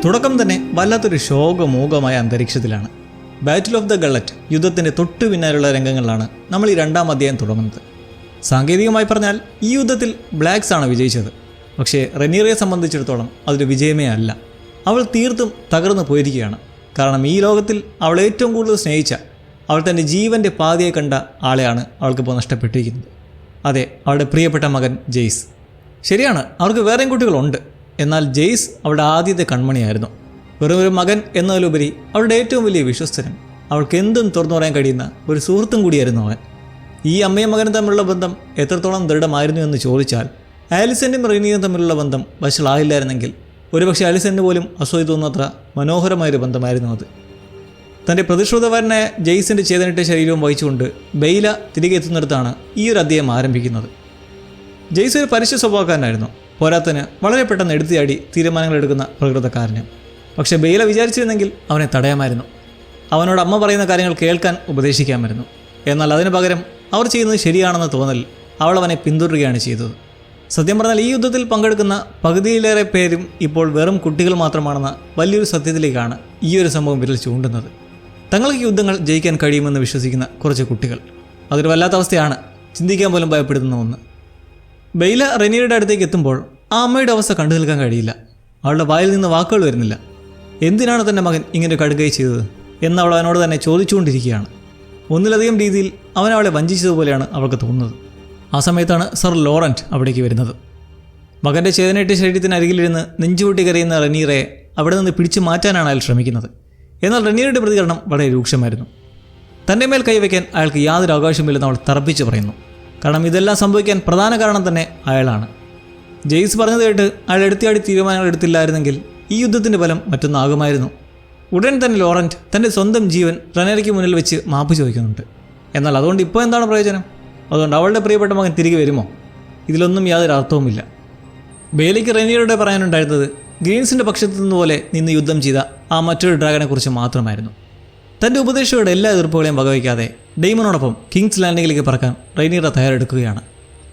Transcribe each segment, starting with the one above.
തുടക്കം തന്നെ വല്ലാത്തൊരു ശോകമൂകമായ അന്തരീക്ഷത്തിലാണ്. ബാറ്റിൽ ഓഫ് ദ ഗള്ളറ്റ് യുദ്ധത്തിൻ്റെ തൊട്ടു പിന്നാലുള്ള രംഗങ്ങളിലാണ് നമ്മൾ ഈ 2-ാം അധ്യായം തുടങ്ങുന്നത്. സാങ്കേതികമായി പറഞ്ഞാൽ ഈ യുദ്ധത്തിൽ ബ്ലാക്സ് ആണ് വിജയിച്ചത്. പക്ഷേ റെനീറയെ സംബന്ധിച്ചിടത്തോളം അതൊരു വിജയമേ അല്ല. അവൾ തീർത്തും തകർന്നു പോയിരിക്കുകയാണ്. കാരണം ഈ ലോകത്തിൽ അവൾ ഏറ്റവും കൂടുതൽ സ്നേഹിച്ച, അവൾ തൻ്റെ ജീവൻ്റെ പാതിയെ കണ്ട ആളെയാണ് അവൾക്കിപ്പോൾ നഷ്ടപ്പെട്ടിരിക്കുന്നത്. അതെ, അവളുടെ പ്രിയപ്പെട്ട മകൻ ജെയ്സ്. ശരിയാണ്, അവർക്ക് വേറെയും കുട്ടികളുണ്ട്. എന്നാൽ ജെയ്സ് അവളുടെ ആദ്യത്തെ കൺമണിയായിരുന്നു. വെറും ഒരു മകൻ എന്നതിലുപരി അവളുടെ ഏറ്റവും വലിയ വിശ്വസ്തനും അവൾക്ക് എന്തും തുറന്നു പറയാൻ കഴിയുന്ന ഒരു സുഹൃത്തും കൂടിയായിരുന്നു അവൻ. ഈ അമ്മയും മകനും തമ്മിലുള്ള ബന്ധം എത്രത്തോളം ദൃഢമായിരുന്നു എന്ന് ചോദിച്ചാൽ, ആലിസൻ്റെയും റെനീയും തമ്മിലുള്ള ബന്ധം വഷളായില്ലായിരുന്നെങ്കിൽ ഒരുപക്ഷെ ആലിസന് പോലും അസൂയ തോന്നുന്നത്ര മനോഹരമായൊരു ബന്ധമായിരുന്നു അത്. തൻ്റെ പ്രതിശ്രുതവാരനായ ജെയ്സിൻ്റെ ചേതനിട്ട ശരീരവും വഹിച്ചുകൊണ്ട് ബെയ്ല തിരികെ എത്തുന്നിടത്താണ് ഈ ഒരു അധ്യായം ആരംഭിക്കുന്നത്. ജെയ്സ് ഒരു പരുഷ സ്വഭാവക്കാരനായിരുന്നു. പോരാത്തന് വളരെ പെട്ടെന്ന് എടുത്തിയാടി തീരുമാനങ്ങൾ എടുക്കുന്ന പ്രകൃതക്കാരന്. പക്ഷേ ബെയ്ല വിചാരിച്ചിരുന്നെങ്കിൽ അവനെ തടയാമായിരുന്നു. അവനോട് അമ്മ പറയുന്ന കാര്യങ്ങൾ കേൾക്കാൻ ഉപദേശിക്കാമായിരുന്നു. എന്നാൽ അതിനു പകരം അവർ ചെയ്യുന്നത് ശരിയാണെന്ന തോന്നൽ അവൾ അവനെ പിന്തുടരുകയാണ് ചെയ്തത്. സത്യം പറഞ്ഞാൽ ഈ യുദ്ധത്തിൽ പങ്കെടുക്കുന്ന പകുതിയിലേറെ പേരും ഇപ്പോൾ വെറും കുട്ടികൾ മാത്രമാണെന്ന വലിയൊരു സത്യത്തിലേക്കാണ് ഈ ഒരു സംഭവം വിരൽ ചൂണ്ടുന്നത്. തങ്ങൾക്ക് യുദ്ധങ്ങൾ ജയിക്കാൻ കഴിയുമെന്ന് വിശ്വസിക്കുന്ന കുറച്ച് കുട്ടികൾ. അതൊരു വല്ലാത്ത അവസ്ഥയാണ്, ചിന്തിക്കാൻ പോലും ഭയപ്പെടുന്ന ഒന്ന്. ബെയ്ല റെനീയുടെ അടുത്തേക്ക് എത്തുമ്പോൾ ആ അമ്മയുടെ അവസ്ഥ കണ്ടു നിൽക്കാൻ കഴിയില്ല. അവളുടെ വായിൽ നിന്ന് വാക്കുകൾ വരുന്നില്ല. എന്തിനാണ് തൻ്റെ മകൻ ഇങ്ങനെ കടുകൈ ചെയ്തത് എന്ന് അവൾ അവനോട് തന്നെ ചോദിച്ചുകൊണ്ടിരിക്കുകയാണ്. ഒന്നിലധികം രീതിയിൽ അവൻ അവളെ വഞ്ചിച്ചതുപോലെയാണ് അവൾക്ക് തോന്നുന്നത്. ആ സമയത്താണ് സർ ലോറൻറ്റ് അവിടേക്ക് വരുന്നത്. മകൻ്റെ ചേതനേറ്റ ശരീരത്തിനരികിലിരുന്ന് നെഞ്ചുപൊട്ടി കരയുന്ന റെനീറയെ അവിടെ നിന്ന് പിടിച്ചു മാറ്റാനാണ് അയാൾ ശ്രമിക്കുന്നത്. എന്നാൽ റെനീറയുടെ പ്രതികരണം വളരെ രൂക്ഷമായിരുന്നു. തൻ്റെ മേൽ കൈവയ്ക്കാൻ അയാൾക്ക് യാതൊരു അവകാശമില്ലെന്ന് അവൾ തറപ്പിച്ച് പറയുന്നു. കാരണം ഇതെല്ലാം സംഭവിക്കാൻ പ്രധാന കാരണം തന്നെ അയാളാണ്. ജെയ്സ് പറഞ്ഞത് കേട്ട് അയാൾ എടുത്തിയാടി തീരുമാനങ്ങൾ എടുത്തില്ലായിരുന്നെങ്കിൽ ഈ യുദ്ധത്തിൻ്റെ ഫലം മറ്റൊന്നാകുമായിരുന്നു. ഉടൻ തന്നെ ലോറൻറ്റ് തൻ്റെ സ്വന്തം ജീവൻ റെനീറയ്ക്ക് മുന്നിൽ വെച്ച് മാപ്പ് ചോദിക്കുന്നുണ്ട്. എന്നാൽ അതുകൊണ്ട് ഇപ്പോൾ എന്താണ് പ്രയോജനം? അതുകൊണ്ട് അവളുടെ പ്രിയപ്പെട്ട മകൻ തിരികെ വരുമോ? ഇതിലൊന്നും യാതൊരു അർത്ഥവുമില്ല. ബെയ്ലയ്ക്ക് റെനീറയുടെ പറയാനുണ്ടായിരുന്നത് ഗ്രീൻസിൻ്റെ പക്ഷത്തു നിന്നുപോലെ നിന്ന് യുദ്ധം ചെയ്ത ആ മറ്റൊരു ഡ്രാഗനെക്കുറിച്ച് മാത്രമായിരുന്നു. തൻ്റെ ഉപദേശങ്ങളുടെ എല്ലാ എതിർപ്പുകളെയും വകവയ്ക്കാതെ ഡെയ്മനോടൊപ്പം കിങ്സ് ലാൻഡിങ്ങിലേക്ക് പറക്കാൻ റെനീറ തയ്യാറെടുക്കുകയാണ്.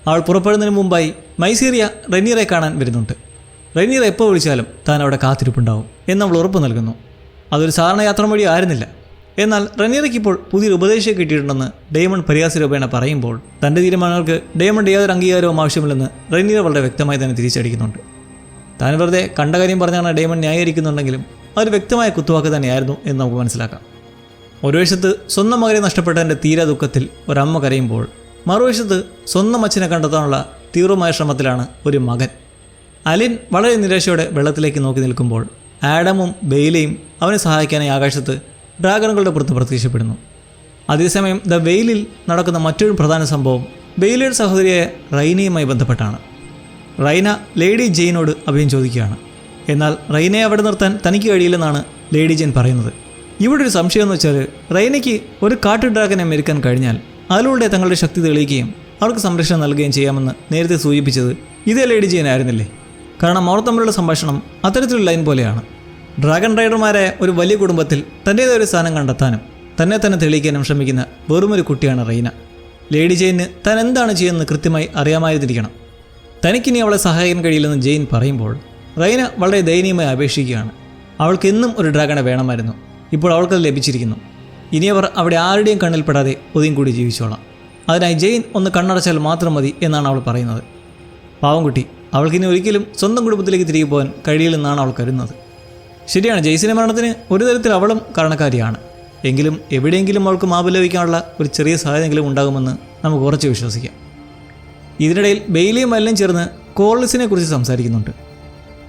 അവൾ പുറപ്പെടുന്നതിന് മുമ്പായി മൈസീറിയ റെനീറയെ കാണാൻ വരുന്നുണ്ട്. റെനീറ എപ്പോൾ വിളിച്ചാലും താൻ അവിടെ കാത്തിരിപ്പുണ്ടാവും എന്ന് അവൾ ഉറപ്പ് നൽകുന്നു. അതൊരു സാധാരണ യാത്ര വഴി ആയിരുന്നില്ല. എന്നാൽ റെനീറയ്ക്ക് ഇപ്പോൾ പുതിയൊരു ഉപദേശം കിട്ടിയിട്ടുണ്ടെന്ന് ഡെയ്മൺ പരിഹാസരൂപേണ പറയുമ്പോൾ തൻ്റെ തീരുമാനങ്ങൾക്ക് ഡെയ്മണ്ട് യാതൊരു അംഗീകാരവും ആവശ്യമില്ലെന്ന് റെനീറ വളരെ വ്യക്തമായി തന്നെ തിരിച്ചടിക്കുന്നുണ്ട്. താൻ വെറുതെ കണ്ട കാര്യം പറഞ്ഞാണ് ഡെയ്മൺ ന്യായീകരിക്കുന്നുണ്ടെങ്കിലും അതൊരു വ്യക്തമായ കുത്തുവാക്ക് തന്നെയായിരുന്നു എന്ന് നമുക്ക് മനസ്സിലാക്കാം. ഒരു വശത്ത് സ്വന്തം മകനെ നഷ്ടപ്പെട്ടതിൻ്റെ തീരാ ദുഃഖത്തിൽ ഒരമ്മ കരയുമ്പോൾ, മറുവശത്ത് സ്വന്തം അച്ഛനെ കണ്ടെത്താനുള്ള തീവ്രമായ ശ്രമത്തിലാണ് ഒരു മകൻ. അലിൻ വളരെ നിരാശയോടെ വെള്ളത്തിലേക്ക് നോക്കി നിൽക്കുമ്പോൾ ആഡമും ബെയ്ലയും അവനെ സഹായിക്കാനായി ആകാശത്ത് ഡ്രാഗണുകളുടെ പുറത്ത് പ്രത്യക്ഷപ്പെടുന്നു. അതേസമയം ദ വെയിലിൽ നടക്കുന്ന മറ്റൊരു പ്രധാന സംഭവം ബെയ്ലയുടെ സഹോദരിയായ റൈനയുമായി ബന്ധപ്പെട്ടാണ്. റൈന ലേഡി ജെയിനോട് അഭയം ചോദിക്കുകയാണ്. എന്നാൽ റൈനയെ അവിടെ നിർത്താൻ തനിക്ക് കഴിയില്ലെന്നാണ് ലേഡി ജെയിൻ പറയുന്നത്. ഇവിടെ ഒരു സംശയം എന്ന് വെച്ചാൽ, റൈനയ്ക്ക് ഒരു കാട്ടു ഡ്രാഗനെ മെരുക്കാൻ കഴിഞ്ഞാൽ അതിലൂടെ തങ്ങളുടെ ശക്തി തെളിയിക്കുകയും അവർക്ക് സംരക്ഷണം നൽകുകയും ചെയ്യാമെന്ന് നേരത്തെ സൂചിപ്പിച്ചത് ഇതേ ലേഡി ജെയിൻ ആയിരുന്നില്ലേ? കാരണം അവർ തമ്മിലുള്ള സംഭാഷണം അത്തരത്തിലുള്ള ലൈൻ പോലെയാണ്. ഡ്രാഗൺ റൈഡർമാരായ ഒരു വലിയ കുടുംബത്തിൽ തൻ്റേതായ ഒരു സ്ഥാനം കണ്ടെത്താനും തന്നെ തെളിയിക്കാനും ശ്രമിക്കുന്ന വെറുമൊരു കുട്ടിയാണ് റൈന. ലേഡി ജെയിന് താൻ എന്താണ് ചെയ്യുന്നത് കൃത്യമായി അറിയാമായിരുന്നിരിക്കണം. തനിക്കിനി അവളെ സഹായിക്കാൻ കഴിയില്ലെന്ന് ജെയിൻ പറയുമ്പോൾ റൈന വളരെ ദയനീയമായി അപേക്ഷിക്കുകയാണ്. അവൾക്കെന്നും ഒരു ഡ്രാഗണെ വേണമായിരുന്നു. ഇപ്പോൾ അവൾക്കത് ലഭിച്ചിരിക്കുന്നു. ഇനി അവർ അവിടെ ആരുടെയും കണ്ണിൽപ്പെടാതെ ഒതുങ്ങി കൂടി ജീവിച്ചോളാം. അതിനായി ജെയിൻ ഒന്ന് കണ്ണടച്ചാൽ മാത്രം മതി എന്നാണ് അവൾ പറയുന്നത്. പാവം കുട്ടി, അവൾക്കിനി ഒരിക്കലും സ്വന്തം കുടുംബത്തിലേക്ക് തിരികെ പോകാൻ കഴിയില്ലെന്നാണ് അവൾ കരുതുന്നത്. ശരിയാണ്, ജെയ്സിൻ്റെ മരണത്തിന് ഒരു തരത്തിൽ അവളും കാരണക്കാരിയാണ്. എങ്കിലും എവിടെയെങ്കിലും അവൾക്ക് മാപ്പ് ലഭിക്കാനുള്ള ഒരു ചെറിയ സാധ്യതയെങ്കിലും ഉണ്ടാകുമെന്ന് നമുക്ക് ഉറച്ചു വിശ്വസിക്കാം. ഇതിനിടയിൽ ബെയ്ലിയും എല്ലാം ചേർന്ന് കോർലിസിനെ കുറിച്ച് സംസാരിക്കുന്നുണ്ട്.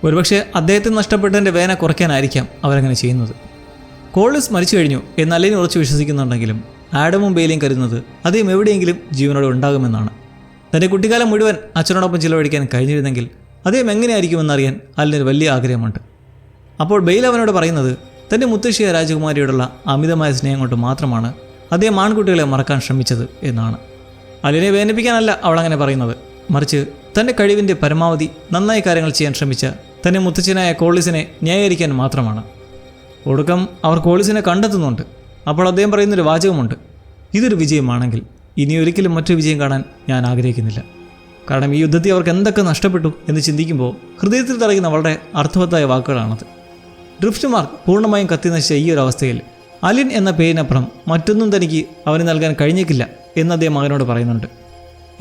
ഒരുപക്ഷെ അദ്ദേഹത്തിന് നഷ്ടപ്പെട്ടതിൻ്റെ വേദന കുറയ്ക്കാനായിരിക്കാം അവരങ്ങനെ ചെയ്യുന്നത്. കോർലിസ് മരിച്ചു കഴിഞ്ഞു എന്ന് അലൈൻ ഉറച്ചു വിശ്വസിക്കുന്നുണ്ടെങ്കിലും ആഡമും ബെയ്ലിയും കരുതുന്നത് അദ്ദേഹം എവിടെയെങ്കിലും ജീവനോടെ ഉണ്ടാകുമെന്നാണ്. തൻ്റെ കുട്ടിക്കാലം മുഴുവൻ അച്ഛനോടൊപ്പം ചിലവഴിക്കാൻ കഴിഞ്ഞിരുന്നെങ്കിൽ അദ്ദേഹം എങ്ങനെയായിരിക്കുമെന്നറിയാൻ അലിനൊരു വലിയ ആഗ്രഹമുണ്ട്. അപ്പോൾ ബെയ്ൽ അവനോട് പറയുന്നത് തൻ്റെ മുത്തശ്ശിയ രാജകുമാരിയോടുള്ള അമിതമായ സ്നേഹം കൊണ്ട് മാത്രമാണ് അദ്ദേഹം ആൺകുട്ടികളെ മറക്കാൻ ശ്രമിച്ചത് എന്നാണ്. അലിനെ വേദനിപ്പിക്കാനല്ല അവളങ്ങനെ പറയുന്നത്, മറിച്ച് തൻ്റെ കഴിവിൻ്റെ പരമാവധി നന്നായി കാര്യങ്ങൾ ചെയ്യാൻ ശ്രമിച്ച തൻ്റെ മുത്തച്ഛനായ കോർലിസിനെ ന്യായീകരിക്കാൻ മാത്രമാണ്. ഒടുക്കം അവർ കോർലിസിനെ കണ്ടെത്തുന്നുണ്ട്. അപ്പോൾ അദ്ദേഹം പറയുന്നൊരു വാചകമുണ്ട്, ഇതൊരു വിജയമാണെങ്കിൽ ഇനിയൊരിക്കലും മറ്റൊരു വിജയം കാണാൻ ഞാൻ ആഗ്രഹിക്കുന്നില്ല. കാരണം ഈ യുദ്ധത്തിൽ അവർക്ക് എന്തൊക്കെ നഷ്ടപ്പെട്ടു എന്ന് ചിന്തിക്കുമ്പോൾ ഹൃദയത്തിൽ തറയുന്ന വളരെ അർത്ഥവത്തായ വാക്കുകളാണത്. ഡ്രിഫ്റ്റ് മാർക്ക് പൂർണ്ണമായും കത്തിനശിച്ച ഈ ഒരു അവസ്ഥയിൽ അലിൻ എന്ന പേരിനപ്പുറം മറ്റൊന്നും തനിക്ക് അവന് നൽകാൻ കഴിഞ്ഞേക്കില്ല എന്ന് അദ്ദേഹം മകനോട് പറയുന്നുണ്ട്.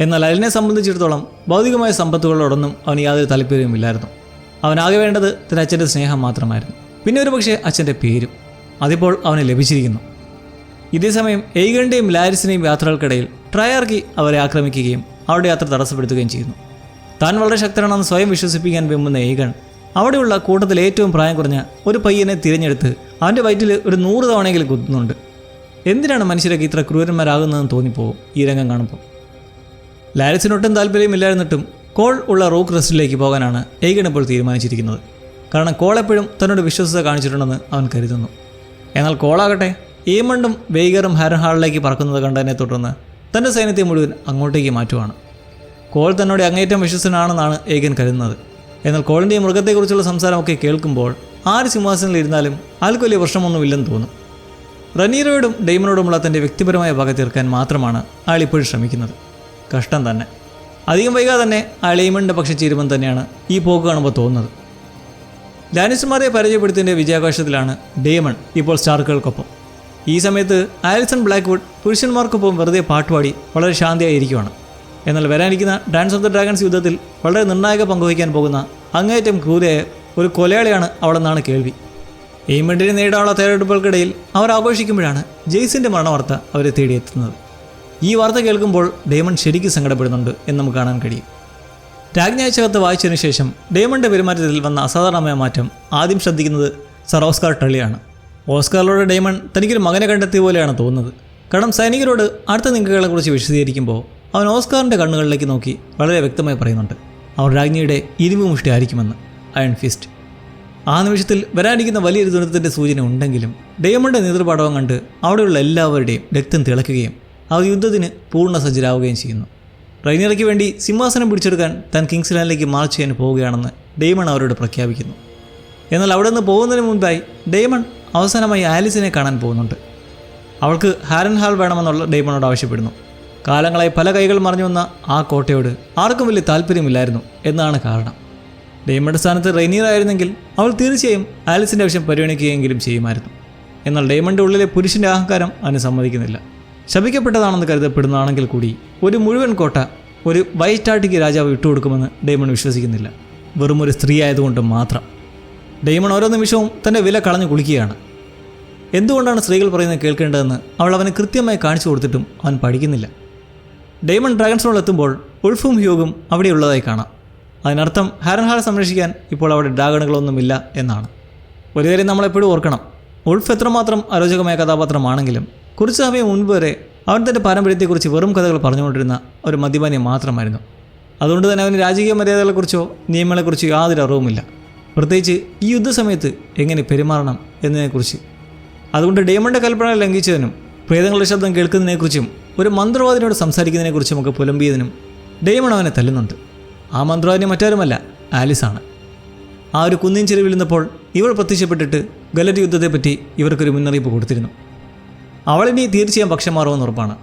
എന്നാൽ അലിനെ സംബന്ധിച്ചിടത്തോളം ഭൗതികമായ സമ്പത്തുകളോടൊന്നും അവന് യാതൊരു താല്പര്യവുമില്ലായിരുന്നു. അവനാകെ വേണ്ടത് തൻ്റെ അച്ഛൻ്റെ സ്നേഹം മാത്രമായിരുന്നു. പിന്നെ ഒരു പക്ഷേ അച്ഛൻ്റെ പേരും. അതിപ്പോൾ അവന് ലഭിച്ചിരിക്കുന്നു. ഇതേസമയം എയ്ഗണിൻ്റെയും ലാരിസിൻ്റെയും യാത്രകൾക്കിടയിൽ ട്രയാർക്കി അവരെ ആക്രമിക്കുകയും അവരുടെ യാത്ര തടസ്സപ്പെടുത്തുകയും ചെയ്യുന്നു. താൻ വളരെ ശക്തനാണെന്ന് സ്വയം വിശ്വസിപ്പിക്കാൻ വെമ്പുന്ന എയ്ഗൺ അവിടെയുള്ള കൂട്ടത്തിൽ ഏറ്റവും പ്രായം കുറഞ്ഞ ഒരു പയ്യനെ തിരഞ്ഞെടുത്ത് അവൻ്റെ വയറ്റിൽ ഒരു 100 തവണയെങ്കിലും കുത്തുന്നുണ്ട്. എന്തിനാണ് മനുഷ്യരൊക്കെ ഇത്ര ക്രൂരന്മാരാകുന്നതെന്ന് തോന്നിപ്പോവും ഈ രംഗം കാണുമ്പോൾ. ലാരിസിനൊട്ടും താല്പര്യമില്ലായിരുന്നിട്ടും കോൾ ഉള്ള റോക്ക് റെസ്റ്റിലേക്ക് പോകാനാണ് എയ്ഗൺ ഇപ്പോൾ തീരുമാനിച്ചിരിക്കുന്നത്. കാരണം കോൾ എപ്പോഴും തന്നോട് വിശ്വസത കാണിച്ചിട്ടുണ്ടെന്ന് അവൻ കരുതുന്നു. എന്നാൽ കോളാകട്ടെ ഏമണ്ടും വെയ്ഗറും ഹാരൻഹാളിലേക്ക് പറക്കുന്നത് കണ്ടതിനെ തുടർന്ന് തൻ്റെ സൈന്യത്തെ മുഴുവൻ അങ്ങോട്ടേക്ക് മാറ്റുവാണ്. കോൾ തന്നോട് അങ്ങേറ്റം വിശ്വസനാണെന്നാണ് എയ്ഗൺ കരുതുന്നത്. എന്നാൽ കോളിൻ്റെ മൃഗത്തെക്കുറിച്ചുള്ള സംസാരമൊക്കെ കേൾക്കുമ്പോൾ ആര് സിംഹാസനത്തിൽ ഇരുന്നാലും ആൾക്ക് വലിയ പ്രശ്നമൊന്നുമില്ലെന്ന് തോന്നും. റനീറയോടും ഡെയ്മനോടുമുള്ള തൻ്റെ വ്യക്തിപരമായ പക തീർക്കാൻ മാത്രമാണ് അയാൾ ഇപ്പോഴും ശ്രമിക്കുന്നത്. കഷ്ടം തന്നെ. അധികം വൈകാതെ തന്നെ അയാൾ എയ്മണ്ടിൻ്റെ പക്ഷം ചേരുമെന്ന് തന്നെയാണ് ഈ പോക്ക് കാണുമ്പോൾ തോന്നുന്നത്. ലാനിസ്റ്റർമാരെ പരിചയപ്പെടുത്തിയതിൻ്റെ വിജയാഘോഷത്തിലാണ് ഡേമൺ ഇപ്പോൾ സ്റ്റാർക്കുകൾക്കൊപ്പം. ഈ സമയത്ത് ആലിസൺ ബ്ലാക്ക്വുഡ് പുരുഷന്മാർക്കൊപ്പം വെറുതെ പാട്ടുപാടി വളരെ ശാന്തിയായിരിക്കുവാണ്. എന്നാൽ വരാനിരിക്കുന്ന ഡാൻസ് ഓഫ് ദ ഡ്രാഗൺസ് യുദ്ധത്തിൽ വളരെ നിർണായക പങ്കുവഹിക്കാൻ പോകുന്ന അങ്ങേയറ്റം ക്രൂരയായ ഒരു കൊലയാളിയാണ് അവളെന്നാണ് കേൾവി. എയ്മണ്ടിനെ നേടാനുള്ള തയ്യാറെടുപ്പുകൾക്കിടയിൽ അവർ ആഘോഷിക്കുമ്പോഴാണ് ജെയ്സിൻ്റെ മരണവാർത്ത അവരെ തേടിയെത്തുന്നത്. ഈ വാർത്ത കേൾക്കുമ്പോൾ ഡേമൺ ശരിക്കും സങ്കടപ്പെടുന്നുണ്ട് എന്ന് നമുക്ക് കാണാൻ കഴിയും. രാജ്ഞാഴ്ചകത്ത് വായിച്ചതിനു ശേഷം ഡേമണിൻ്റെ പെരുമാറ്റത്തിൽ വന്ന അസാധാരണമായ മാറ്റം ആദ്യം ശ്രദ്ധിക്കുന്നത് സർ ഓസ്കാർ ടള്ളിയാണ്. ഓസ്കാറിലൂടെ ഡേമൺ തനിക്കൊരു മകനെ കണ്ടെത്തിയ പോലെയാണ് തോന്നുന്നത്. കാരണം സൈനികരോട് അടുത്ത നീക്കങ്ങളെക്കുറിച്ച് വിശദീകരിക്കുമ്പോൾ അവൻ ഓസ്കാറിൻ്റെ കണ്ണുകളിലേക്ക് നോക്കി വളരെ വ്യക്തമായി പറയുന്നുണ്ട് അവർ രാജ്ഞിയുടെ ഇരുമ്പ് മുഷ്ടി ആയിരിക്കുമെന്ന്, അയൺ ഫിസ്റ്റ്. ആ നിമിഷത്തിൽ വരാനിരിക്കുന്ന വലിയൊരു ദുരന്തത്തിൻ്റെ സൂചന ഉണ്ടെങ്കിലും ഡേമണിൻ്റെ നേതൃപാടവം കണ്ട് അവിടെയുള്ള എല്ലാവരുടെയും രക്തം തിളയ്ക്കുകയും അവർ യുദ്ധത്തിന് പൂർണ്ണ സജ്ജരാവുകയും ചെയ്യുന്നു. റൈനിയറയ്ക്ക് വേണ്ടി സിംഹാസനം പിടിച്ചെടുക്കാൻ താൻ കിങ്സ് ലാൻഡിലേക്ക് മാർച്ച് ചെയ്യാൻ പോവുകയാണെന്ന് ഡേമൺ അവരോട് പ്രഖ്യാപിക്കുന്നു. എന്നാൽ അവിടെ നിന്ന് പോകുന്നതിന് മുൻപായി ഡേമൺ അവസാനമായി ആലിസിനെ കാണാൻ പോകുന്നുണ്ട്. അവൾക്ക് ഹാരൻഹാൾ വേണമെന്നുള്ള ഡേമണോട് ആവശ്യപ്പെടുന്നു. കാലങ്ങളായി പല കൈകൾ മറിഞ്ഞു വന്ന ആ കോട്ടയോട് ആർക്കും വലിയ താല്പര്യമില്ലായിരുന്നു എന്നാണ് കാരണം. ഡേമയുടെ സ്ഥാനത്ത് റൈനിയർ ആയിരുന്നെങ്കിൽ അവൾ തീർച്ചയായും ആലിസിൻ്റെ ആവശ്യം പരിഗണിക്കുകയെങ്കിലും ചെയ്യുമായിരുന്നു. എന്നാൽ ഡേമൻ്റെ ഉള്ളിലെ പുരുഷൻ്റെ അഹങ്കാരം അവന് സമ്മതിക്കുന്നില്ല. ശപിക്കപ്പെട്ടതാണെന്ന് കരുതപ്പെടുന്നതാണെങ്കിൽ കൂടി ഒരു മുഴുവൻ കോട്ട ഒരു വൈറ്റാട്ടിക്ക് രാജാവ് വിട്ടുകൊടുക്കുമെന്ന് ഡേമൺ വിശ്വസിക്കുന്നില്ല, വെറും ഒരു സ്ത്രീ ആയതുകൊണ്ട് മാത്രം. ഡേമൺ ഓരോ നിമിഷവും തൻ്റെ വില കളഞ്ഞു കുളിക്കുകയാണ്. എന്തുകൊണ്ടാണ് സ്ത്രീകൾ പറയുന്നത് കേൾക്കേണ്ടതെന്ന് അവൾ അവന് കൃത്യമായി കാണിച്ചു കൊടുത്തിട്ടും അവൻ പഠിക്കുന്നില്ല. ഡേമൺ ഡ്രാഗൺസിനോട് എത്തുമ്പോൾ ഉൾഫും ഹ്യൂഗും അവിടെയുള്ളതായി കാണാം. അതിനർത്ഥം ഹാരൻഹാളെ സംരക്ഷിക്കാൻ ഇപ്പോൾ അവിടെ ഡ്രാഗണുകളൊന്നുമില്ല എന്നാണ്. ഒരു കാര്യം നമ്മളെപ്പോഴും ഓർക്കണം, ഉൾഫ് എത്രമാത്രം അരോചകമായ കഥാപാത്രമാണെങ്കിലും കുറച്ച് സമയം മുൻപ് വരെ അവൻ തൻ്റെ പാരമ്പര്യത്തെക്കുറിച്ച് വെറും കഥകൾ പറഞ്ഞുകൊണ്ടിരുന്ന ഒരു മദ്യപാനി മാത്രമായിരുന്നു. അതുകൊണ്ട് തന്നെ അവന് രാജകീയ മര്യാദകളെക്കുറിച്ചോ നിയമങ്ങളെക്കുറിച്ചോ യാതൊരു അറിവുമില്ല, പ്രത്യേകിച്ച് ഈ യുദ്ധസമയത്ത് എങ്ങനെ പെരുമാറണം എന്നതിനെക്കുറിച്ച്. അതുകൊണ്ട് ഡേമണിൻ്റെ കൽപ്പന ലംഘിച്ചതിനും പ്രേതങ്ങളുടെ ശബ്ദം കേൾക്കുന്നതിനെക്കുറിച്ചും ഒരു മന്ത്രവാദിനോട് സംസാരിക്കുന്നതിനെക്കുറിച്ചുമൊക്കെ പുലമ്പിയതിനും ഡേമൺ അവനെ തല്ലുന്നുണ്ട്. ആ മന്ത്രവാദിനി മറ്റാരുമല്ല, ആലിസാണ്. ആ ഒരു കുന്നിൻ ചെരുവിൽ നിന്നപ്പോൾ ഇവൾ പ്രത്യക്ഷപ്പെട്ടിട്ട് ഗലറ്റ് യുദ്ധത്തെപ്പറ്റി ഇവർക്കൊരു മുന്നറിയിപ്പ് കൊടുത്തിരുന്നു. അവളിനി തീർച്ചയായും പക്ഷം മാറുമെന്ന് ഉറപ്പാണ്.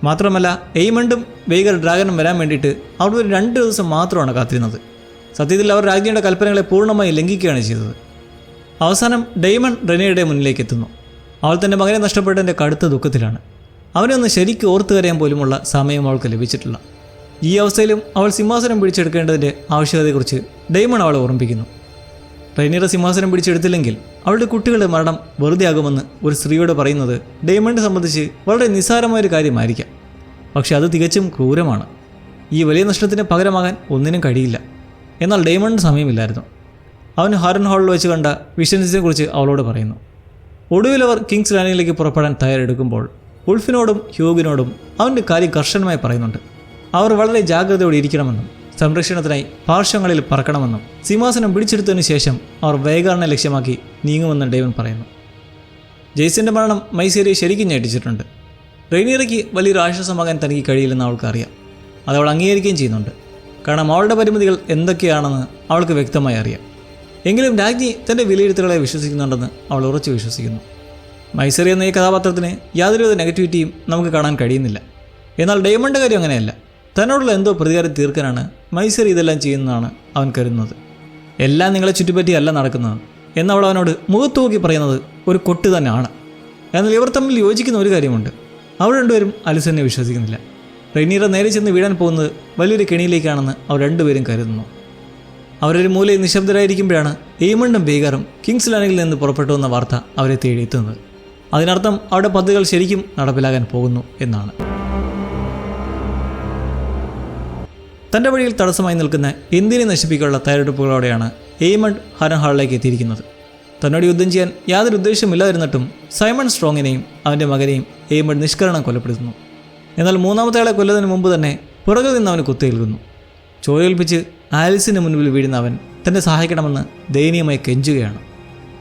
മാത്രമല്ല എയ്മണ്ടും വെയ്ഗർ ഡ്രാഗനും വരാൻ വേണ്ടിയിട്ട് അവിടെ ഒരു 2 ദിവസം മാത്രമാണ് കാത്തിരുന്നത്. സത്യത്തിൽ അവർ രാജ്ഞിയുടെ കൽപ്പനകളെ പൂർണ്ണമായി ലംഘിക്കുകയാണ് ചെയ്തത്. അവസാനം ഡേമൺ റെനിയുടെ മുന്നിലേക്ക് എത്തുന്നു. അവൾ തൻ്റെ മകനെ നഷ്ടപ്പെട്ടതിൻ്റെ കടുത്ത ദുഃഖത്തിലാണ്. അവനെ ഒന്ന് ശരിക്കും ഓർത്തു കരയാൻ പോലുമുള്ള സമയം അവൾക്ക് ലഭിച്ചിട്ടില്ല. ഈ അവസ്ഥയിലും അവൾ സിംഹാസനം പിടിച്ചെടുക്കേണ്ടതിൻ്റെ ആവശ്യകതയെക്കുറിച്ച് ഡേമൺ അവളെ ഓർമ്മിപ്പിക്കുന്നു. റെനിയുടെ സിംഹാസനം പിടിച്ചെടുത്തില്ലെങ്കിൽ അവളുടെ കുട്ടികളുടെ മരണം വെറുതെ ആകുമെന്ന് ഒരു സ്ത്രീയോട് പറയുന്നത് ഡേമണിനെ സംബന്ധിച്ച് വളരെ നിസ്സാരമായൊരു കാര്യമായിരിക്കാം. പക്ഷെ അത് തികച്ചും ക്രൂരമാണ്. ഈ വലിയ നഷ്ടത്തിന് പകരമാകാൻ ഒന്നിനും കഴിയില്ല. എന്നാൽ ഡേമണിന് സമയമില്ലായിരുന്നു. അവൻ ഹാരൻ ഹാളിൽ വെച്ച് കണ്ട വിഷൻസിനെക്കുറിച്ച് അവളോട് പറയുന്നു. ഒടുവിലവർ കിങ്സ് ലാൻഡിലേക്ക് പുറപ്പെടാൻ തയ്യാറെടുക്കുമ്പോൾ ഉൾഫിനോടും ഹ്യൂഗിനോടും അവൻ്റെ കാര്യം കർശനമായി പറയുന്നുണ്ട്. അവർ വളരെ ജാഗ്രതയോടെ ഇരിക്കണമെന്നും സംരക്ഷണത്തിനായി പാർശ്വങ്ങളിൽ പറക്കണമെന്നും സിംഹാസനം പിടിച്ചെടുത്തതിനു ശേഷം അവർ വേഗാറിനെ ലക്ഷ്യമാക്കി നീങ്ങുമെന്ന് ഡേമൺ പറയുന്നു. ജെയ്സിൻ്റെ മരണം മൈസേരിയെ ശരിക്കും ഞെട്ടിച്ചിട്ടുണ്ട്. റെയ്നിയറയ്ക്ക് വലിയൊരു ആശ്വാസമാകാൻ തനിക്ക് കഴിയില്ലെന്ന് അവൾക്ക് അറിയാം. അത് അവൾ അംഗീകരിക്കുകയും ചെയ്യുന്നുണ്ട്. കാരണം അവളുടെ പരിമിതികൾ എന്തൊക്കെയാണെന്ന് അവൾക്ക് വ്യക്തമായി അറിയാം. എങ്കിലും രാജ്ഞി തൻ്റെ വിലയിരുത്തലുകളെ വിശ്വസിക്കുന്നുണ്ടെന്ന് അവൾ ഉറച്ചു വിശ്വസിക്കുന്നു. മൈസേരി എന്ന ഈ കഥാപാത്രത്തിന് യാതൊരുവിധ നെഗറ്റിവിറ്റിയും നമുക്ക് കാണാൻ കഴിയുന്നില്ല. എന്നാൽ ഡേമണിൻ്റെ കാര്യം അങ്ങനെയല്ല. തന്നോടുള്ള എന്തോ പ്രതികാരം തീർക്കാനാണ് മൈസേരി ഇതെല്ലാം ചെയ്യുന്നതാണ് അവൻ കരുതുന്നത്. എല്ലാം നിങ്ങളെ ചുറ്റിപ്പറ്റിയല്ല നടക്കുന്നത്. എന്നവൾ അവനോട് മുഖത്ത് നോക്കി പറയുന്നത് ഒരു കൊട്ട് തന്നെയാണ്. എന്നാൽ ഇവർ തമ്മിൽ യോജിക്കുന്ന ഒരു കാര്യമുണ്ട്. അവർ രണ്ടുപേരും അലിസനെ വിശ്വസിക്കുന്നില്ല. റെയ്നീറ നേരെ ചെന്ന് വീഴാൻ പോകുന്നത് വലിയൊരു കെണിയിലേക്കാണെന്ന് അവർ രണ്ടുപേരും കരുതുന്നു. അവരൊരു മൂലയിൽ നിശബ്ദരായിരിക്കുമ്പോഴാണ് എയ്മണ്ടും ബേഗറും കിങ്സ് ലാൻഡിൽ നിന്ന് പുറപ്പെട്ടു എന്ന വാർത്ത അവരെ തേടിയെത്തുന്നത്. അതിനർത്ഥം അവരുടെ പദ്ധതികൾ ശരിക്കും നടപ്പിലാകാൻ പോകുന്നു എന്നാണ്. തൻ്റെ വഴിയിൽ തടസ്സമായി നിൽക്കുന്ന എന്തിനെ നശിപ്പിക്കാനുള്ള തയ്യാറെടുപ്പുകളോടെയാണ് എയ്മണ്ട് ഹരൻഹാളിലേക്ക് എത്തിയിരിക്കുന്നത്. തന്നോട് യുദ്ധം ചെയ്യാൻ യാതൊരു ഉദ്ദേശമില്ലാതിരുന്നിട്ടും സൈമൺ സ്ട്രോങ്ങിനെയും അവൻ്റെ മകനെയും എയ്മണ്ട് നിഷ്കരണം കൊലപ്പെടുത്തുന്നു. എന്നാൽ മൂന്നാമത്തെ ആളെ കൊല്ലുന്നതിന് മുമ്പ് തന്നെ പുറകിൽ നിന്ന് അവന് കുത്തേൽക്കുന്നു. ചോരേൽപ്പിച്ച് ആലിസിന് മുൻപിൽ വീഴുന്ന അവൻ തന്നെ സഹായിക്കണമെന്ന് ദയനീയമായി കെഞ്ചുകയാണ്.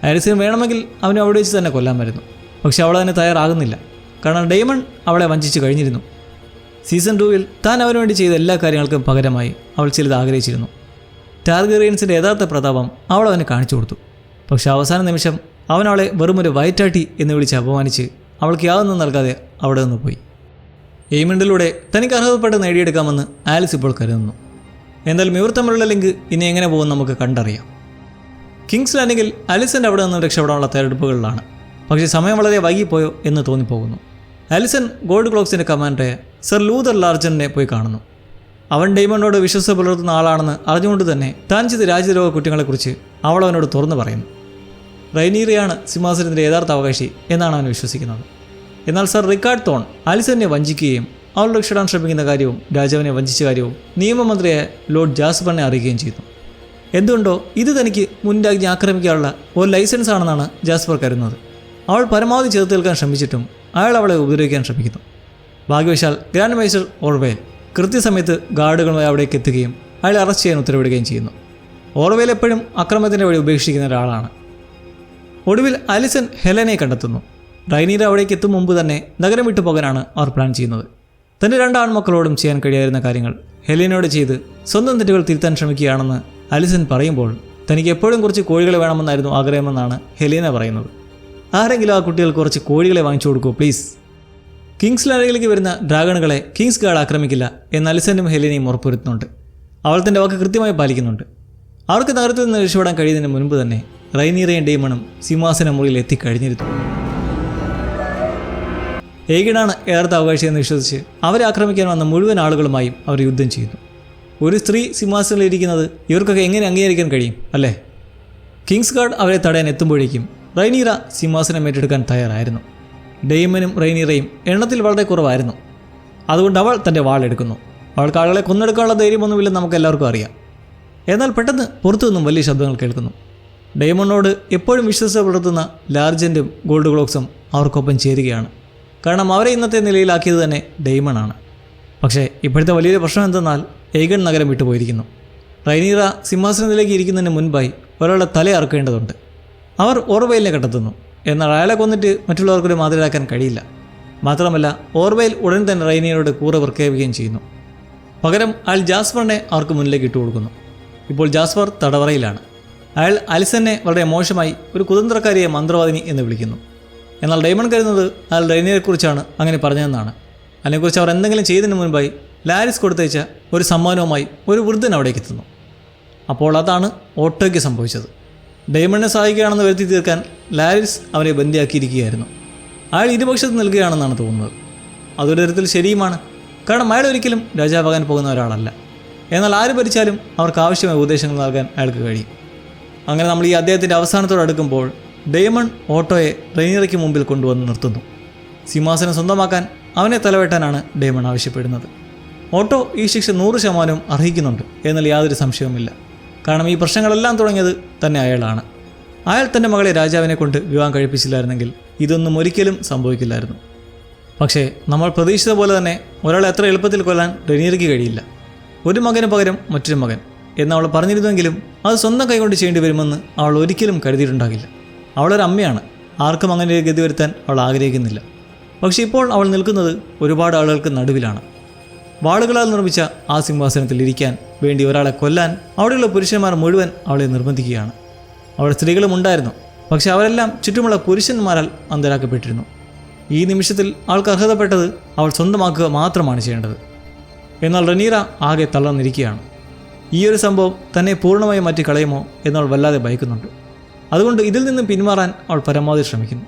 ആലിസിന് വേണമെങ്കിൽ അവനെ അവിടെ വെച്ച് തന്നെ കൊല്ലാമായിരുന്നു. പക്ഷെ അവൾ അതിന് തയ്യാറാകുന്നില്ല. കാരണം ഡെയ്മൺ അവളെ വഞ്ചിച്ച് കഴിഞ്ഞിരുന്നു. സീസൺ 2 താൻ അവന് വേണ്ടി ചെയ്ത എല്ലാ കാര്യങ്ങൾക്കും പകരമായി അവൾ ചിലത് ആഗ്രഹിച്ചിരുന്നു. ടാർഗറിയൻസിൻ്റെ യഥാർത്ഥ പ്രതാപം അവൾ അവന് കാണിച്ചു കൊടുത്തു. പക്ഷെ അവസാന നിമിഷം അവൻ അവളെ വെറുമൊരു വയറ്റാട്ടി എന്ന് വിളിച്ച് അപമാനിച്ച് അവൾക്ക് യാതൊന്നും നൽകാതെ അവിടെ നിന്ന് പോയി. എയ്മണ്ടിലൂടെ തനിക്ക് അർഹതപ്പെട്ട് നേടിയെടുക്കാമെന്ന് ആലിസ് ഇപ്പോൾ കരുതുന്നു. എന്തായാലും ഇവർ തമ്മിലുള്ള ലിങ്ക് ഇനി എങ്ങനെ പോകും നമുക്ക് കണ്ടറിയാം. കിങ്സ് ലാൻഡിങ്ങിൽ അലിസൺ അവിടെ നിന്നും രക്ഷപ്പെടാനുള്ള തയ്യാറെടുപ്പുകളിലാണ്. പക്ഷേ സമയം വളരെ വൈകിപ്പോയോ എന്ന് തോന്നിപ്പോകുന്നു. അലിസൺ ഗോൾഡ് ക്ലോക്സിൻ്റെ കമാൻഡറായ സർ ലൂതർ ലാർജനെ പോയി കാണുന്നു. അവൻ ഡെയ്മണ്ടോട് വിശ്വസ്ത പുലർത്തുന്ന ആളാണെന്ന് അറിഞ്ഞുകൊണ്ട് തന്നെ താൻ ചെയ്ത രാജ്യദ്രോഹ കുറ്റങ്ങളെക്കുറിച്ച് അവൾ അവനോട് തുറന്നു പറയുന്നു. റൈനീറിയാണ് സിംഹാസനത്തിൻ്റെ യഥാർത്ഥ അവകാശി എന്നാണ് അവൻ വിശ്വസിക്കുന്നത്. എന്നാൽ സർ റിക്കാർഡ് തോൺ അലിസനെ വഞ്ചിക്കുകയും അവൾ രക്ഷപ്പെടാൻ ശ്രമിക്കുന്ന കാര്യവും രാജാവിനെ വഞ്ചിച്ച കാര്യവും നിയമമന്ത്രിയായ ലോർഡ് ജാസ്പറിനെ അറിയിക്കുകയും ചെയ്തു. എന്തുകൊണ്ടോ ഇത് തനിക്ക് മുൻരാജ്ഞി ആക്രമിക്കാനുള്ള ഒരു ലൈസൻസ് ആണെന്നാണ് ജാസ്പർ കരുതുന്നത്. അവൾ പരമാവധി ചേർത്ത് നിൽക്കാൻ ശ്രമിച്ചിട്ടും അയാൾ അവളെ ഉപദ്രവിക്കാൻ ശ്രമിക്കുന്നു. ഭാഗ്യവശാൽ ഗ്രാൻഡ് മേജർ ഓർവേൽ കൃത്യസമയത്ത് ഗാർഡുകളുമായി അവിടേക്ക് എത്തുകയും അയാളെ അറസ്റ്റ് ചെയ്യാൻ ഉത്തരവിടുകയും ചെയ്യുന്നു. ഓർവേൽ എപ്പോഴും അക്രമത്തിൻ്റെ വഴി ഉപേക്ഷിക്കുന്ന ഒരാളാണ്. ഒടുവിൽ അലിസൺ ഹെലനെ കണ്ടെത്തുന്നു. റൈനീറ അവിടേക്ക് എത്തും മുമ്പ് തന്നെ നഗരം വിട്ടു പോകാനാണ് അവർ പ്ലാൻ ചെയ്യുന്നത്. തൻ്റെ 2 ആൺമക്കളോടും ചെയ്യാൻ കഴിയായിരുന്ന കാര്യങ്ങൾ ഹെലനോട് ചെയ്ത് സ്വന്തം തെറ്റുകൾ തിരുത്താൻ ശ്രമിക്കുകയാണെന്ന് അലിസൺ പറയുമ്പോൾ തനിക്ക് എപ്പോഴും കുറച്ച് കോഴികളെ വേണമെന്നായിരുന്നു ആഗ്രഹമെന്നാണ് ഹെലീന പറയുന്നത്. ആരെങ്കിലും ആ കുട്ടികൾക്ക് കുറച്ച് കോഴികളെ വാങ്ങിച്ചു കൊടുക്കൂ പ്ലീസ്. കിങ്സ് ലാൻഡിലേക്ക് വരുന്ന ഡ്രാഗണുകളെ കിങ്സ് ഗാർഡ് ആക്രമിക്കില്ല എന്ന് അലിസനും ഹെലീനയും ഉറപ്പുവരുത്തുന്നുണ്ട്. അവൾ തൻ്റെ വാക്ക് കൃത്യമായി പാലിക്കുന്നുണ്ട്. അവർക്ക് നഗരത്തിൽ നിന്ന് രക്ഷപ്പെടാൻ കഴിയുന്നതിന് മുൻപ് തന്നെ റൈനീറയും ഡെയ്മണും സിംഹാസന മുറിയിൽ എത്തിക്കഴിഞ്ഞിരുന്നു. ഏഗിനാണ് യഥാർത്ഥ അവകാശി എന്ന് വിശ്വസിച്ച് അവരെ ആക്രമിക്കാൻ വന്ന മുഴുവൻ ആളുകളുമായും അവർ യുദ്ധം ചെയ്യുന്നു. ഒരു സ്ത്രീ സിംഹാസനത്തിൽ ഇരിക്കുന്നത് ഇവർക്കൊക്കെ എങ്ങനെ അംഗീകരിക്കാൻ കഴിയും അല്ലേ? കിങ്സ് ഗാർഡ് അവരെ തടയാൻ എത്തുമ്പോഴേക്കും റൈനീറ സിംഹാസനം ഏറ്റെടുക്കാൻ തയ്യാറായിരുന്നു. ഡെയ്മനും റൈനീറയും എണ്ണത്തിൽ വളരെ കുറവായിരുന്നു. അതുകൊണ്ട് അവൾ തൻ്റെ വാളെടുക്കുന്നു. അവൾക്ക് ആളുകളെ കൊന്നെടുക്കാനുള്ള ധൈര്യമൊന്നുമില്ലെന്ന് നമുക്ക് എല്ലാവർക്കും അറിയാം. എന്നാൽ പെട്ടെന്ന് പുറത്തു നിന്നും വലിയ ശബ്ദങ്ങൾ കേൾക്കുന്നു. ഡെയ്മണ്ടോട് എപ്പോഴും വിശ്വസ്ത പുലർത്തുന്ന ലാർജൻറ്റും ഗോൾഡ് ക്ലോക്സും അവർക്കൊപ്പം ചേരുകയാണ്. കാരണം അവരെ ഇന്നത്തെ നിലയിലാക്കിയത് തന്നെ ഡെയ്മണാണ്. പക്ഷേ ഇപ്പോഴത്തെ വലിയൊരു പ്രശ്നം എന്തെന്നാൽ ഏഗൺ നഗരം വിട്ടുപോയിരിക്കുന്നു. റൈനീറ സിംഹാസനത്തിലേക്ക് ഇരിക്കുന്നതിന് മുൻപായി ഒരാളുടെ തല അറുക്കേണ്ടതുണ്ട്. അവർ ഓർവെയിലിനെ കണ്ടെത്തുന്നു. എന്നാൽ അയാളെ കൊന്നിട്ട് മറ്റുള്ളവർക്കൊരു മാതൃകയാക്കാൻ കഴിയില്ല. മാത്രമല്ല ഓർവെയിൽ ഉടൻ തന്നെ റൈനീറയുടെ കൂറ് പ്രഖ്യാപിക്കുകയും ചെയ്യുന്നു. പകരം അയാൾ ജാസ്പറിനെ അവർക്ക് മുന്നിലേക്ക് ഇട്ടുകൊടുക്കുന്നു. ഇപ്പോൾ ജാസ്പർ തടവറയിലാണ്. അയാൾ അലിസനെ വളരെ മോശമായി ഒരു കുതന്ത്രക്കാരിയെ മന്ത്രവാദിനി എന്ന് വിളിക്കുന്നു. എന്നാൽ ഡെയ്മൺ കരുതുന്നത് അയാൾ റൈനീറയെക്കുറിച്ചാണ് അങ്ങനെ പറഞ്ഞതെന്നാണ്. അതിനെക്കുറിച്ച് അവർ എന്തെങ്കിലും ചെയ്തതിന് മുൻപായി ലാരിസ് കൊടുത്തയച്ച ഒരു സമ്മാനവുമായി ഒരു വൃദ്ധൻ അവിടേക്ക് എത്തുന്നു. അപ്പോൾ അതാണ് ഓട്ടോയ്ക്ക് സംഭവിച്ചത്. ഡെയ്മണിനെ സഹായിക്കുകയാണെന്ന് വരുത്തി തീർക്കാൻ ലാരിസ് അവനെ ബന്ദിയാക്കിയിരിക്കുകയായിരുന്നു. അയാൾ ഇരുപക്ഷത്ത് നിൽക്കുകയാണെന്നാണ് തോന്നുന്നത്. അതൊരു തരത്തിൽ ശരിയുമാണ്. കാരണം അയാൾ ഒരിക്കലും രാജാവാകാൻ പോകുന്ന ഒരാളല്ല. എന്നാൽ ആര് ഭരിച്ചാലും അവർക്ക് ആവശ്യമായ ഉപദേശങ്ങൾ നൽകാൻ അയാൾക്ക് കഴിയും. അങ്ങനെ നമ്മൾ ഈ അദ്ദേഹത്തിൻ്റെ അവസാനത്തോട് അടുക്കുമ്പോൾ ഡെയ്മൺ ഓട്ടോയെ റൈനീറയ്ക്ക് മുമ്പിൽ കൊണ്ടുവന്ന് നിർത്തുന്നു. സിംഹാസനം സ്വന്തമാക്കാൻ അവനെ തലവെട്ടാനാണ് ഡെയ്മൺ ആവശ്യപ്പെടുന്നത്. ഓട്ടോ ഈ ശിക്ഷ 100% അർഹിക്കുന്നുണ്ട് എന്നാൽ യാതൊരു സംശയവുമില്ല. കാരണം ഈ പ്രശ്നങ്ങളെല്ലാം തുടങ്ങിയത് തന്നെ അയാളാണ്. അയാൾ തൻ്റെ മകളെ രാജാവിനെ കൊണ്ട് വിവാഹം കഴിപ്പിച്ചില്ലായിരുന്നെങ്കിൽ ഇതൊന്നും ഒരിക്കലും സംഭവിക്കില്ലായിരുന്നു. പക്ഷേ നമ്മൾ പ്രതീക്ഷിച്ച പോലെ തന്നെ ഒരാളെ എത്ര എളുപ്പത്തിൽ കൊല്ലാൻ റൈനീറയ്ക്ക് കഴിയില്ല. ഒരു മകന് പകരം മറ്റൊരു മകൻ എന്നവൾ പറഞ്ഞിരുന്നെങ്കിലും അത് സ്വന്തം കൈകൊണ്ട് ചെയ്യേണ്ടി വരുമെന്ന് അവൾ ഒരിക്കലും കരുതിയിട്ടുണ്ടാകില്ല. അവളൊരു അമ്മയാണ്. ആർക്കും അങ്ങനെ ഒരു ഗതി വരുത്താൻ അവൾ ആഗ്രഹിക്കുന്നില്ല. പക്ഷേ ഇപ്പോൾ അവൾ നിൽക്കുന്നത് ഒരുപാട് ആളുകൾക്ക് നടുവിലാണ്. വാളുകളാൽ നിർമ്മിച്ച ആ സിംഹാസനത്തിൽ ഇരിക്കാൻ വേണ്ടി ഒരാളെ കൊല്ലാൻ അവിടെയുള്ള പുരുഷന്മാർ മുഴുവൻ അവളെ നിർബന്ധിക്കുകയാണ്. അവിടെ സ്ത്രീകളും ഉണ്ടായിരുന്നു. പക്ഷെ അവരെല്ലാം ചുറ്റുമുള്ള പുരുഷന്മാരാൽ അന്തരാക്കപ്പെട്ടിരുന്നു. ഈ നിമിഷത്തിൽ അവൾക്ക് അർഹതപ്പെട്ടത് അവൾ സ്വന്തമാക്കുക മാത്രമാണ് ചെയ്യേണ്ടത്. എന്നാൽ റൈനീറ ആകെ തളർന്നിരിക്കുകയാണ്. ഈ ഒരു സംഭവം തന്നെ പൂർണ്ണമായും മാറ്റി കളയുമോ എന്നവൾ വല്ലാതെ ഭയക്കുന്നുണ്ട്. അതുകൊണ്ട് ഇതിൽ നിന്നും പിന്മാറാൻ അവൾ പരമാവധി ശ്രമിക്കുന്നു.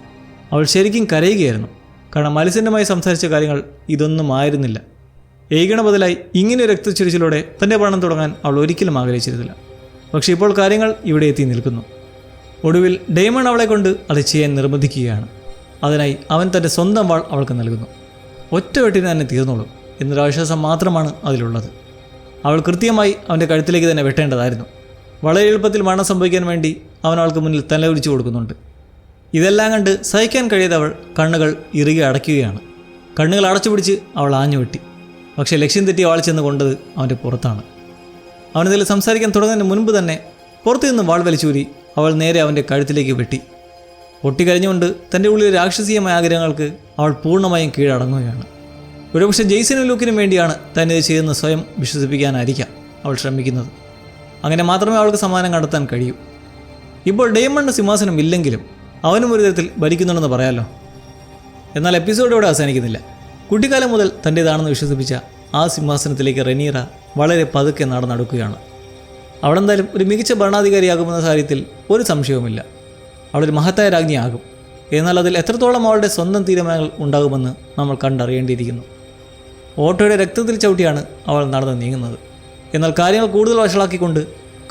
അവൾ ശരിക്കും കരയുകയായിരുന്നു. കാരണം അലിസനുമായി സംസാരിച്ച കാര്യങ്ങൾ ഇതൊന്നും ആയിരുന്നില്ല. ഏകണ ബദലായി ഇങ്ങനെ രക്തച്ചൊരിച്ചിലൂടെ തൻ്റെ പഠനം തുടങ്ങാൻ അവൾ ഒരിക്കലും ആഗ്രഹിച്ചിരുന്നില്ല. പക്ഷേ ഇപ്പോൾ കാര്യങ്ങൾ ഇവിടെ എത്തി നിൽക്കുന്നു. ഒടുവിൽ ഡേമൺ അവളെ കൊണ്ട് അത് ചെയ്യാൻ നിർബന്ധിക്കുകയാണ്. അതിനായി അവൻ തൻ്റെ സ്വന്തം വാൾ അവൾക്ക് നൽകുന്നു. ഒറ്റ വെട്ടിന് തന്നെ തീർന്നോളും എന്നൊരാശ്വാസം മാത്രമാണ് അതിലുള്ളത്. അവൾ കൃത്യമായി അവൻ്റെ കഴുത്തിലേക്ക് തന്നെ വെട്ടേണ്ടതായിരുന്നു. വളരെ എളുപ്പത്തിൽ മരണം സംഭവിക്കാൻ വേണ്ടി അവൻ അവൾക്ക് മുന്നിൽ തലകുരിച്ചു കൊടുക്കുന്നുണ്ട്. ഇതെല്ലാം കണ്ട് സഹിക്കാൻ കഴിയാതെ കണ്ണുകൾ ഇറുകി അടയ്ക്കുകയാണ്. കണ്ണുകൾ അടച്ചുപിടിച്ച് അവൾ ആഞ്ഞു വെട്ടി. പക്ഷേ ലക്ഷ്യം തെറ്റി അവൾ ചെന്ന് കൊണ്ടത് അവൻ്റെ പുറത്താണ്. അവനിതിൽ സംസാരിക്കാൻ തുടങ്ങുന്നതിന് മുൻപ് തന്നെ പുറത്തു നിന്ന് വാൾ വലിച്ചൂരി അവൾ നേരെ അവൻ്റെ കഴുത്തിലേക്ക് വെട്ടി. പൊട്ടിക്കരഞ്ഞുകൊണ്ട് തൻ്റെ ഉള്ളിലെ രാക്ഷസീയമായ ആഗ്രഹങ്ങൾക്ക് അവൾ പൂർണ്ണമായും കീഴടങ്ങുകയാണ്. ഒരുപക്ഷെ ജെയ്സനും ലൂക്കിനും വേണ്ടിയാണ് തന്നെ ഇത് ചെയ്യുന്ന സ്വയം വിശ്വസിപ്പിക്കാനായിരിക്കാം അവൾ ശ്രമിക്കുന്നത്. അങ്ങനെ മാത്രമേ അവൾക്ക് സമാധാനം കണ്ടെത്താൻ കഴിയൂ. ഇപ്പോൾ ഡേമണിന് സിംഹാസനം ഇല്ലെങ്കിലും അവനും ഒരു തരത്തിൽ ഭരിക്കുന്നുണ്ടെന്ന് പറയാമല്ലോ. എന്നാൽ എപ്പിസോഡ് ഇവിടെ അവസാനിക്കുന്നില്ല. കുട്ടിക്കാലം മുതൽ തൻ്റേതാണെന്ന് വിശ്വസിപ്പിച്ച ആ സിംഹാസനത്തിലേക്ക് റെനീറ വളരെ പതുക്കെ നടക്കുകയാണ്. അവളെന്തായാലും ഒരു മികച്ച ഭരണാധികാരിയാകുമെന്ന കാര്യത്തിൽ ഒരു സംശയവുമില്ല. അവളൊരു മഹത്തായ രാജ്ഞിയാകും. എന്നാൽ അതിൽ എത്രത്തോളം അവളുടെ സ്വന്തം തീരുമാനങ്ങൾ ഉണ്ടാകുമെന്ന് നമ്മൾ കണ്ടറിയേണ്ടിയിരിക്കുന്നു. ഓട്ടോയുടെ രക്തത്തിൽ ചവിട്ടിയാണ് അവൾ നടന്ന് നീങ്ങുന്നത്. എന്നാൽ കാര്യങ്ങൾ കൂടുതൽ വഷളാക്കിക്കൊണ്ട്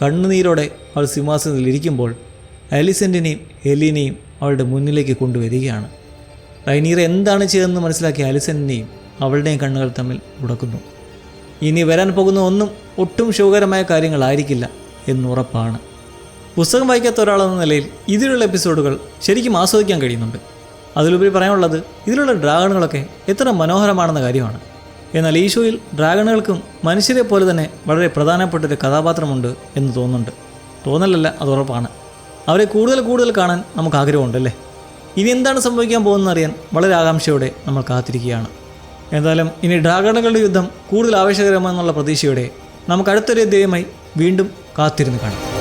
കണ്ണുനീരോടെ അവൾ സിംഹാസനത്തിൽ ഇരിക്കുമ്പോൾ അലിസൻറ്റിനെയും എലീനെയും അവളുടെ മുന്നിലേക്ക് കൊണ്ടുവരികയാണ്. റൈനീറ എന്താണ് ചെയ്തതെന്ന് മനസ്സിലാക്കിയ അലിസൻറ്റിനെയും അവളുടെയും കണ്ണുകൾ തമ്മിൽ ഉടക്കുന്നു. ഇനി വരാൻ പോകുന്ന ഒന്നും ഒട്ടും ശോകരമായ കാര്യങ്ങളായിരിക്കില്ല എന്നുറപ്പാണ്. പുസ്തകം വായിക്കാത്ത ഒരാളെന്ന നിലയിൽ ഇതിലുള്ള എപ്പിസോഡുകൾ ശരിക്കും ആസ്വദിക്കാൻ കഴിയുന്നുണ്ട്. അതിലുപരി പറയാനുള്ളത് ഇതിലുള്ള ഡ്രാഗണുകളൊക്കെ എത്ര മനോഹരമാണെന്ന കാര്യമാണ്. എന്നാൽ ഈ ഷോയിൽ ഡ്രാഗണുകൾക്കും മനുഷ്യരെ പോലെ തന്നെ വളരെ പ്രധാനപ്പെട്ടൊരു കഥാപാത്രമുണ്ട് എന്ന് തോന്നലല്ല, അത് ഉറപ്പാണ്. അവരെ കൂടുതൽ കാണാൻ നമുക്ക് ആഗ്രഹമുണ്ടല്ലേ. ഇനി എന്താണ് സംഭവിക്കാൻ പോകുന്നതെന്നറിയാൻ വളരെ ആകാംക്ഷയോടെ നമ്മൾ കാത്തിരിക്കുകയാണ്. എന്തായാലും ഇനി ഡ്രാഗണുകളുടെ യുദ്ധം കൂടുതൽ ആവേശകരമെന്നുള്ള പ്രതീക്ഷയോടെ നമുക്ക് അടുത്തൊരു അധ്യായമായി വീണ്ടും കാത്തിരുന്ന് കാണാം.